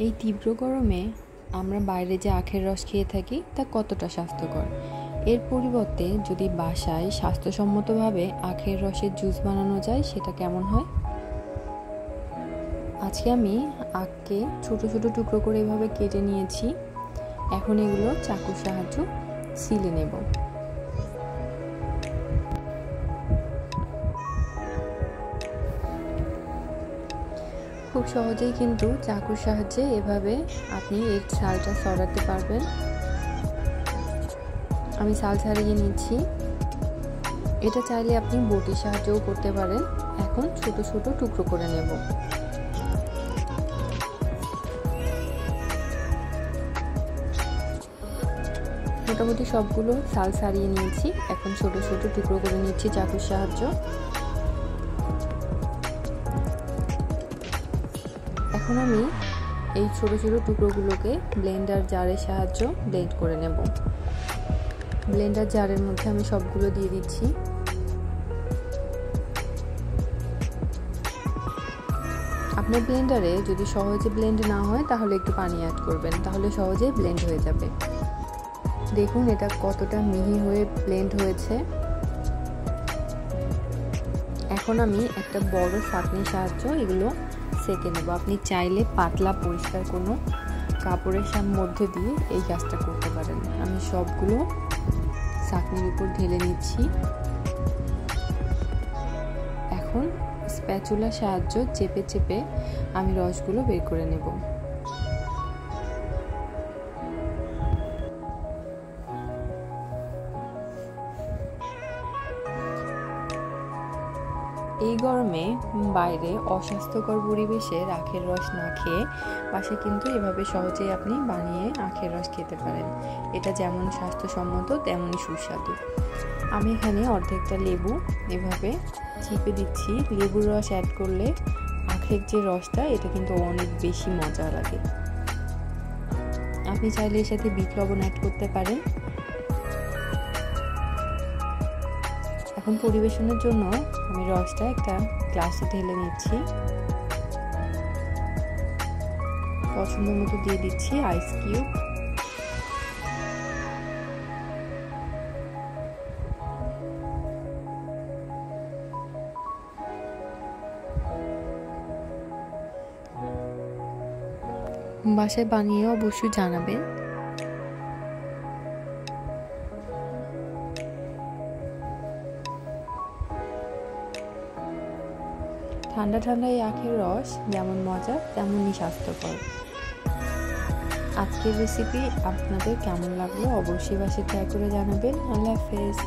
এই তীব্র গরমে আমরা বাইরে যে আখের রস খেয়ে থাকি তা কতটা স্বাস্থ্যকর। এর পরিবর্তে যদি বাসায় স্বাস্থ্যসম্মতভাবে আখের রসের জুস বানানো যায় সেটা কেমন হয়। আজকে আমি আখকে ছোট ছোট টুকরো করে এভাবে কেটে নিয়েছি। এখন এগুলো চাকুর সাহায্যে ছিলে নেব। খুব সহজেই কিন্তু চাকুর সাহায্যে এভাবে আপনি এর ছালটা সরাতে পারবেন। আমি ছাল ছাড়িয়ে নিচ্ছি। এটা চাইলে আপনি বটির সাহায্যেও করতে পারেন। এখন ছোট ছোট টুকরো করে নেব। মোটামুটি সবগুলো ছাল ছাড়িয়ে নিয়েছি। এখন ছোট ছোট টুকরো করে নিচ্ছি চাকুর সাহায্য। এখন আমি এই ছোট ছোট টুকরোগুলোকে ব্লেন্ডার জারের সাহায্যে ব্লেন্ড করে নেব। ব্লেন্ডার জারের মধ্যে আমি সবগুলো দিয়ে দিচ্ছি। আপনার ব্লেন্ডারে যদি সহজে ব্লেন্ড না হয় তাহলে একটু পানি অ্যাড করবেন, তাহলে সহজে ব্লেন্ড হয়ে যাবে। দেখুন এটা কতটা মিহি হয়ে ব্লেন্ড হয়েছে। এখন আমি একটা বড় ছাঁকনির সাহায্যে এগুলো সেঁকে নেব। আপনি চাইলে পাতলা পরিষ্কার কোনো কাপড়ের মধ্যে দিয়ে এই কাজটা করতে পারেন। আমি সবগুলো ছাঁকনির উপর ঢেলে নিচ্ছি। এখন স্প্যাচুলার সাহায্যে চেপে চেপে আমি রসগুলো বের করে নেব। এই গরমে বাইরে অস্বাস্থ্যকর পরিবেশে আখের রস না খেয়ে বাসায় কিন্তু এভাবে সহজেই আপনি বানিয়ে আখের রস খেতে পারেন। এটা যেমন স্বাস্থ্যসম্মত তেমনই সুস্বাদু। আমি এখানে অর্ধেকটা লেবু এভাবে চিপে দিচ্ছি। লেবুর রস অ্যাড করলে আখের যে রসটা এটা কিন্তু অনেক বেশি মজা লাগে। আপনি চাইলে এর সাথে বিট লবণ অ্যাড করতে পারেন। এখন পরিবেশনের জন্য আমি রসটা একটা গ্লাসে ঢেলে নিচ্ছি। পছন্দ মতো দিয়ে দিচ্ছি আইস কিউব। বাসায় বানিয়ে অবশ্যই জানাবেন। ঠান্ডা ঠান্ডা এই আখের রস যেমন মজা তেমনই স্বাস্থ্যকর। আজকের রেসিপি আপনাদের কেমন লাগলো অবশ্যই বাসায় ট্রাই করে জানাবেন। আল্লাহ হাফেজ।